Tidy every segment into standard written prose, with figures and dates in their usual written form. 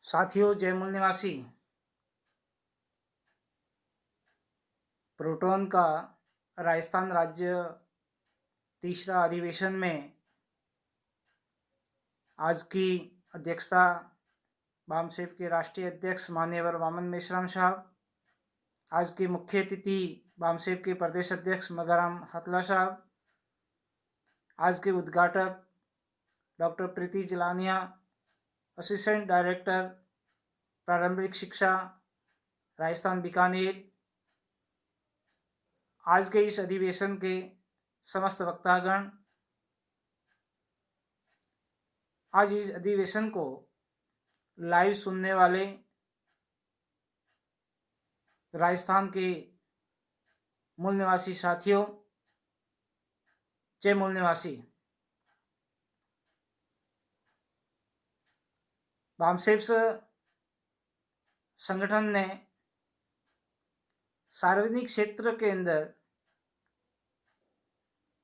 साथियों, जय मूल निवासी। प्रोटोन का राजस्थान राज्य तीसरा अधिवेशन में आज की अध्यक्षता बामसेप के राष्ट्रीय अध्यक्ष मान्यवर वामन मेश्राम साहब, आज के मुख्य अतिथि बामसेप के प्रदेश अध्यक्ष मगाराम हतला साहब, आज के उद्घाटक डॉक्टर प्रीति जिलानिया, असिस्टेंट डायरेक्टर प्रारंभिक शिक्षा राजस्थान बीकानेर, आज के इस अधिवेशन के समस्त वक्तागण, आज इस अधिवेशन को लाइव सुनने वाले राजस्थान के मूल निवासी साथियों, जय मूल निवासी। बामसेप संगठन ने सार्वजनिक क्षेत्र के अंदर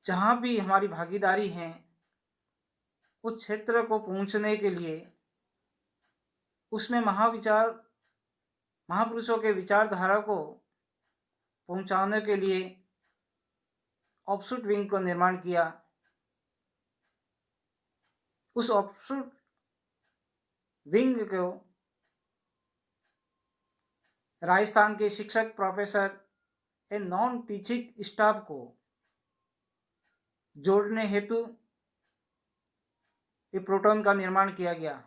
जहाँ भी हमारी भागीदारी है, उस क्षेत्र को पहुँचने के लिए उसमें महापुरुषों के विचारधारा को पहुँचाने के लिए ऑफशूट विंग को निर्माण किया। उस ऑफशूट विंग को राजस्थान के शिक्षक, प्रोफेसर एवं नॉन टीचिंग स्टाफ को जोड़ने हेतु ये प्रोटोन का निर्माण किया गया।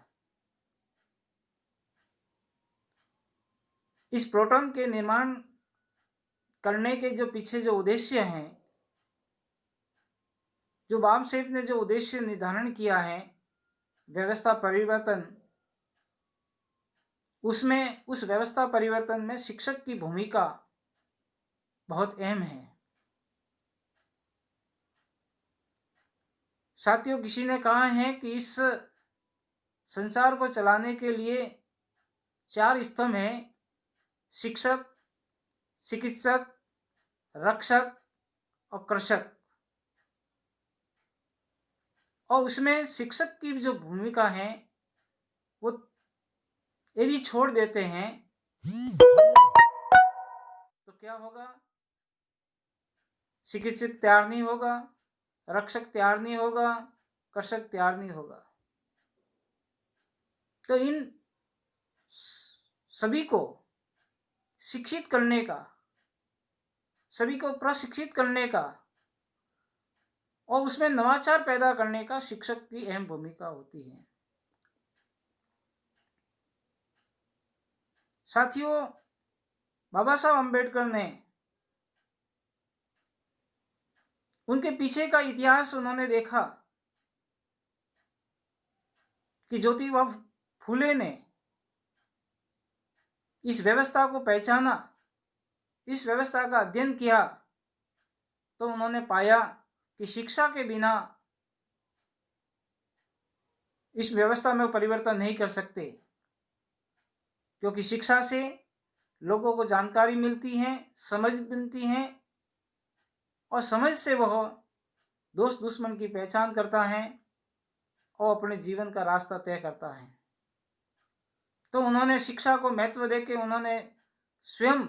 इस प्रोटोन के निर्माण करने के जो पीछे जो उद्देश्य हैं, जो बामसेप ने जो उद्देश्य निर्धारण किया है, व्यवस्था परिवर्तन, उसमें उस व्यवस्था परिवर्तन में शिक्षक की भूमिका बहुत अहम है। साथियों, किसी ने कहा है कि इस संसार को चलाने के लिए 4 स्तंभ हैं: शिक्षक, चिकित्सक, रक्षक और कृषक। और उसमें शिक्षक की जो भूमिका है वो यदि छोड़ देते हैं तो क्या होगा? चिकित्सक तैयार नहीं होगा, रक्षक तैयार नहीं होगा, कृषक तैयार नहीं होगा। तो इन सभी को शिक्षित करने का, सभी को प्रशिक्षित करने का और उसमें नवाचार पैदा करने का शिक्षक की अहम भूमिका होती है। साथियों, बाबा साहब अम्बेडकर ने उनके पीछे का इतिहास उन्होंने देखा कि ज्योतिबा फूले ने इस व्यवस्था को पहचाना, इस व्यवस्था का अध्ययन किया, तो उन्होंने पाया कि शिक्षा के बिना इस व्यवस्था में परिवर्तन नहीं कर सकते, क्योंकि शिक्षा से लोगों को जानकारी मिलती है, समझ मिलती है और समझ से वह दोस्त दुश्मन की पहचान करता है और अपने जीवन का रास्ता तय करता है। तो उन्होंने शिक्षा को महत्व देके उन्होंने स्वयं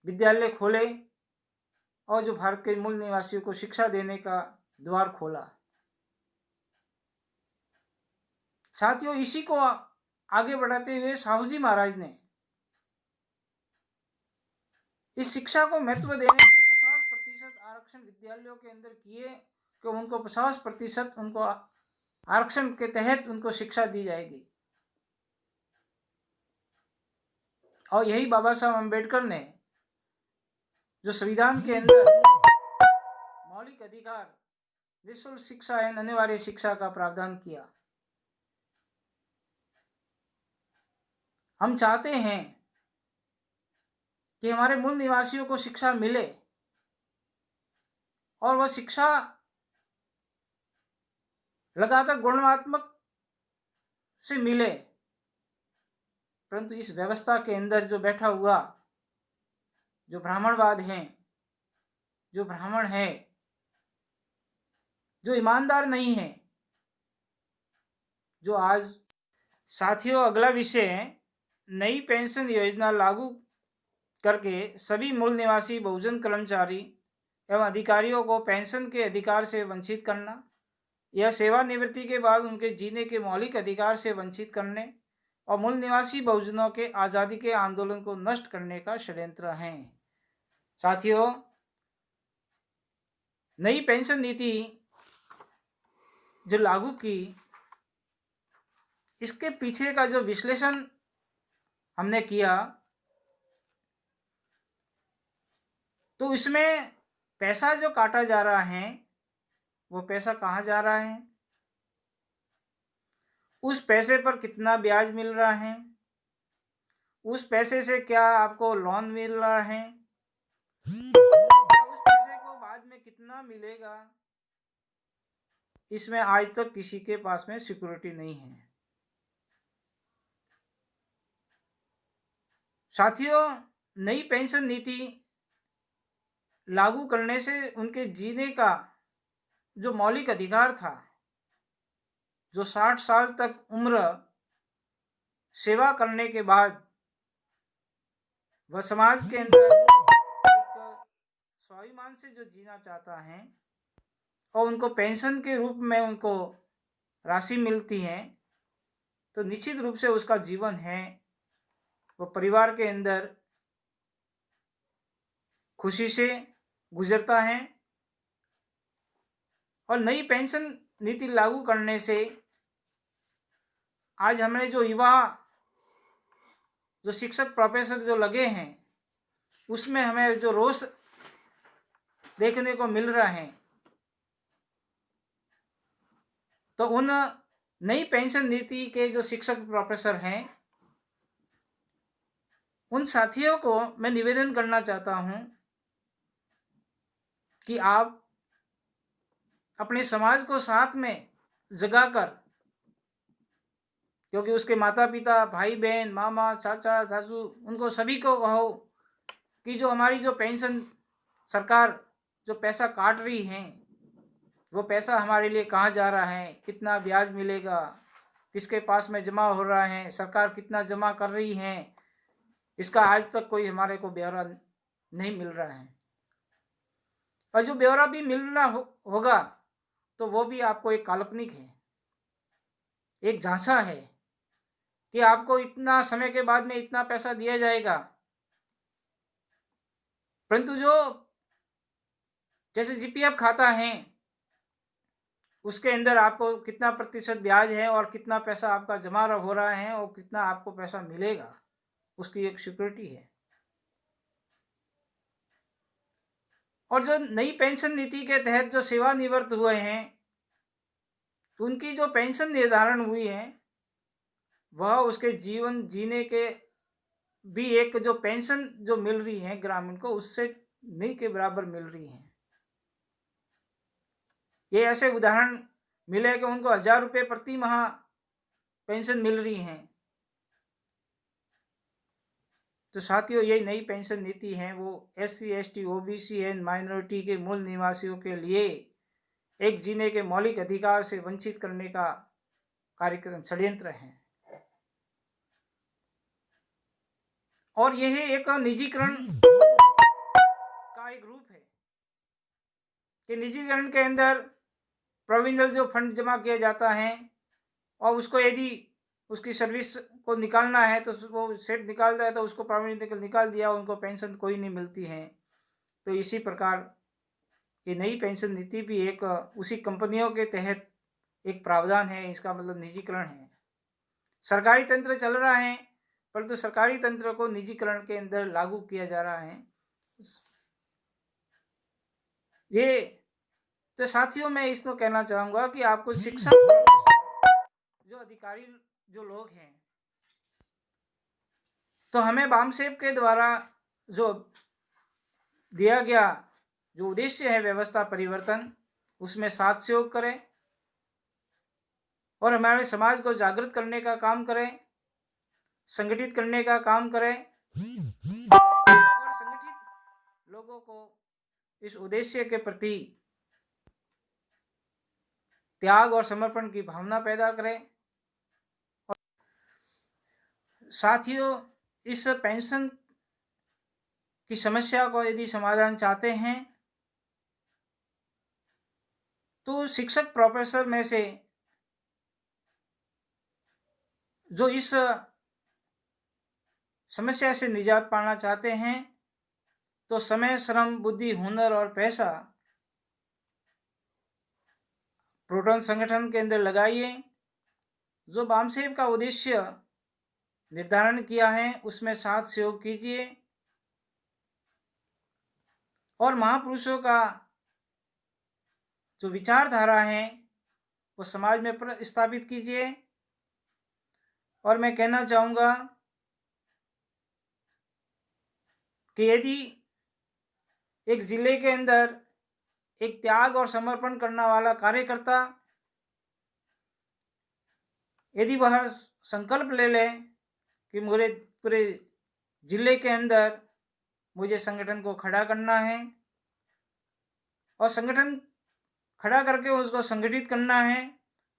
विद्यालय खोले और जो भारत के मूल निवासियों को शिक्षा देने का द्वार खोला। साथियों, इसी को आगे बढ़ाते हुए साहू जी महाराज ने इस शिक्षा को महत्व देने के लिए 50% आरक्षण विद्यालयों के अंदर किए कि उनको 50% उनको आरक्षण के तहत उनको शिक्षा दी जाएगी। और यही बाबा साहब अम्बेडकर ने जो संविधान के अंदर मौलिक अधिकार, निःशुल्क शिक्षा एवं अनिवार्य शिक्षा का प्रावधान किया। हम चाहते हैं कि हमारे मूल निवासियों को शिक्षा मिले और वह शिक्षा लगातार गुणात्मक से मिले, परंतु इस व्यवस्था के अंदर जो बैठा हुआ जो ब्राह्मणवाद है, जो ब्राह्मण है, जो ईमानदार नहीं है, जो आज साथियों, अगला विषय है नई पेंशन योजना लागू करके सभी मूल निवासी बहुजन कर्मचारी एवं अधिकारियों को पेंशन के अधिकार से वंचित करना, यह सेवानिवृत्ति के बाद उनके जीने के मौलिक अधिकार से वंचित करने और मूल निवासी बहुजनों के आज़ादी के आंदोलन को नष्ट करने का षड्यंत्र है। साथियों, नई पेंशन नीति जो लागू की, इसके पीछे का जो विश्लेषण हमने किया तो इसमें पैसा जो काटा जा रहा है वो पैसा कहाँ जा रहा है, उस पैसे पर कितना ब्याज मिल रहा है, उस पैसे से क्या आपको लोन मिल रहा है, उस पैसे को बाद में कितना मिलेगा, इसमें आज तक किसी के पास में सिक्योरिटी नहीं है। साथियों, नई पेंशन नीति लागू करने से उनके जीने का जो मौलिक अधिकार था, जो 60 साल तक उम्र सेवा करने के बाद वह समाज के अंदर एक स्वाभिमान से जो जीना चाहता है और उनको पेंशन के रूप में उनको राशि मिलती है, तो निश्चित रूप से उसका जीवन है वो परिवार के अंदर खुशी से गुजरता है। और नई पेंशन नीति लागू करने से आज हमें जो युवा जो शिक्षक प्रोफेसर जो लगे हैं उसमें हमें जो रोष देखने को मिल रहा है, तो उन नई पेंशन नीति के जो शिक्षक प्रोफेसर हैं उन साथियों को मैं निवेदन करना चाहता हूं कि आप अपने समाज को साथ में जगाकर, क्योंकि उसके माता पिता, भाई बहन, मामा, चाचा, चाचू, उनको सभी को कहो कि जो हमारी जो पेंशन सरकार जो पैसा काट रही है वो पैसा हमारे लिए कहाँ जा रहा है, कितना ब्याज मिलेगा, किसके पास में जमा हो रहा है, सरकार कितना जमा कर रही है, इसका आज तक कोई हमारे को ब्यौरा नहीं मिल रहा है। और जो ब्यौरा भी मिलना होगा तो वो भी आपको एक काल्पनिक है, एक झांसा है कि आपको इतना समय के बाद में इतना पैसा दिया जाएगा, परंतु जो जैसे जीपीएफ खाता है उसके अंदर आपको कितना प्रतिशत ब्याज है और कितना पैसा आपका जमा हो रहा है और कितना आपको पैसा मिलेगा, उसकी एक सिक्योरिटी है। और जो नई पेंशन नीति के तहत जो सेवानिवृत्त हुए हैं उनकी जो पेंशन निर्धारण हुई है वह उसके जीवन जीने के भी एक जो पेंशन जो मिल रही है ग्रामीण को उससे नहीं के बराबर मिल रही है। ये ऐसे उदाहरण मिले कि उनको 1000 रुपये प्रति माह पेंशन मिल रही है। तो साथियों, ये नई पेंशन नीति है वो SC ST OBC and minority के मूल निवासियों के लिए एक जीने के मौलिक अधिकार से वंचित करने का कार्यक्रम षड्यंत्र है। और यह एक निजीकरण का एक रूप है कि निजीकरण के अंदर प्रोविडेंट जो फंड जमा किया जाता है और उसको यदि उसकी सर्विस को निकालना है तो वो सेट निकालता है तो उसको प्रोविडेंट निकाल दिया, उनको पेंशन कोई नहीं मिलती है। तो इसी प्रकार ये नई पेंशन नीति भी एक उसी कंपनियों के तहत एक प्रावधान है, इसका मतलब निजीकरण है। सरकारी तंत्र चल रहा है परंतु सरकारी तंत्र को निजीकरण के अंदर लागू किया जा रहा है। ये तो साथियों, मैं इसको कहना चाहूँगा कि आपको शिक्षा जो अधिकारी जो लोग हैं, तो हमें बामसेब के द्वारा जो दिया गया जो उद्देश्य है व्यवस्था परिवर्तन, उसमें साथ सहयोग करें और हमारे समाज को जागृत करने का काम करें, संगठित करने का काम करें और संगठित लोगों को इस उद्देश्य के प्रति त्याग और समर्पण की भावना पैदा करें। साथियों, इस पेंशन की समस्या को यदि समाधान चाहते हैं तो शिक्षक प्रोफेसर में से जो इस समस्या से निजात पाना चाहते हैं तो समय, श्रम, बुद्धि, हुनर और पैसा प्रोटॉन संगठन के अंदर लगाइए। जो बामसेब का उद्देश्य निर्धारण किया है उसमें साथ सहयोग कीजिए और महापुरुषों का जो विचारधारा है वो समाज में स्थापित कीजिए। और मैं कहना चाहूँगा कि यदि एक जिले के अंदर एक त्याग और समर्पण करने वाला कार्यकर्ता यदि वह संकल्प ले ले कि मुझे पूरे जिले के अंदर मुझे संगठन को खड़ा करना है और संगठन खड़ा करके उसको संगठित करना है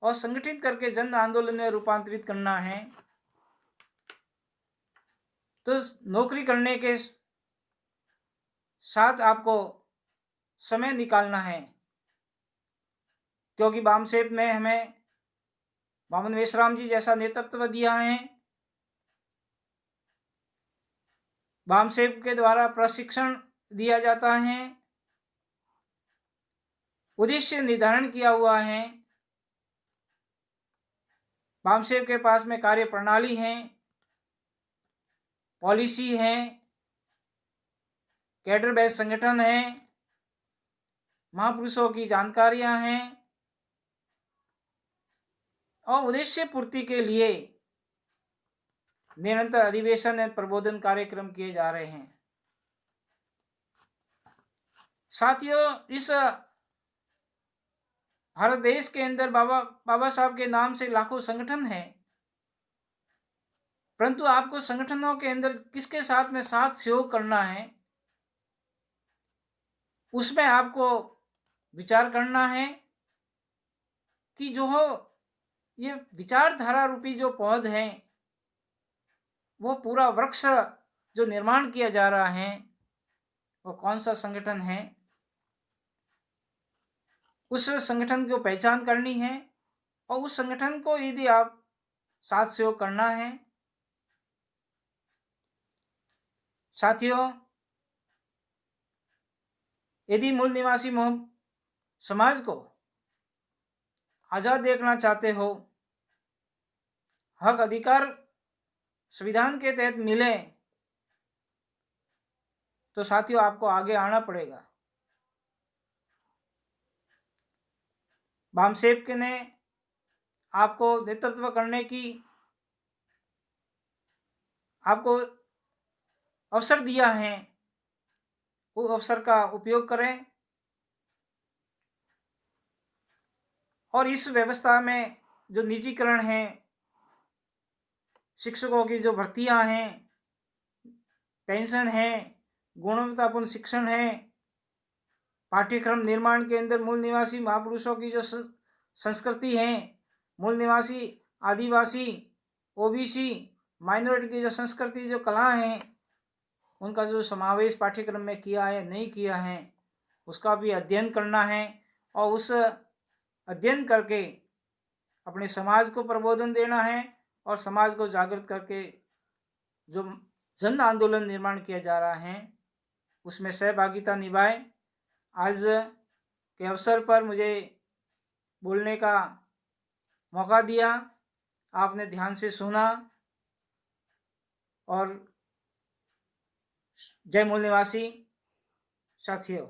और संगठित करके जन आंदोलन में रूपांतरित करना है, तो नौकरी करने के साथ आपको समय निकालना है। क्योंकि बामसेब में हमें बामन वेशराम जी जैसा नेतृत्व दिया है। बामसेब के द्वारा प्रशिक्षण दिया जाता है, उद्देश्य निर्धारण किया हुआ है। बामसेब के पास में कार्य प्रणाली है, पॉलिसी है, कैडर बेस्ड संगठन है, महापुरुषों की जानकारियां हैं और उद्देश्य पूर्ति के लिए निरंतर अधिवेशन एवं प्रबोधन कार्यक्रम किए जा रहे हैं। साथियों, इस भारत देश के अंदर बाबा साहब के नाम से लाखों संगठन हैं, परंतु आपको संगठनों के अंदर किसके साथ में साथ सहयोग करना है उसमें आपको विचार करना है कि जो हो ये विचारधारा रूपी जो पौध है वो पूरा वृक्ष जो निर्माण किया जा रहा है वो कौन सा संगठन है, उस संगठन को पहचान करनी है और उस संगठन को यदि आप साथ सहयोग करना है। साथियों, यदि मूल निवासी समाज को आजाद देखना चाहते हो, हक अधिकार संविधान के तहत मिले, तो साथियों आपको आगे आना पड़ेगा। बामसेब के ने आपको नेतृत्व करने की आपको अवसर दिया है, वो अवसर का उपयोग करें और इस व्यवस्था में जो निजीकरण है, शिक्षकों की जो भर्तियां हैं, पेंशन है, गुणवत्तापूर्ण शिक्षण है, पाठ्यक्रम निर्माण के अंदर मूल निवासी महापुरुषों की जो संस्कृति है, मूल निवासी, आदिवासी, ओबीसी, माइनॉरिटी की जो संस्कृति, जो कला है, उनका जो समावेश पाठ्यक्रम में किया है नहीं किया है उसका भी अध्ययन करना है और उस अध्ययन करके अपने समाज को प्रबोधन देना है और समाज को जागृत करके जो जन आंदोलन निर्माण किया जा रहा है उसमें सहभागिता निभाए। आज के अवसर पर मुझे बोलने का मौका दिया, आपने ध्यान से सुना और जय मूल निवासी साथियों।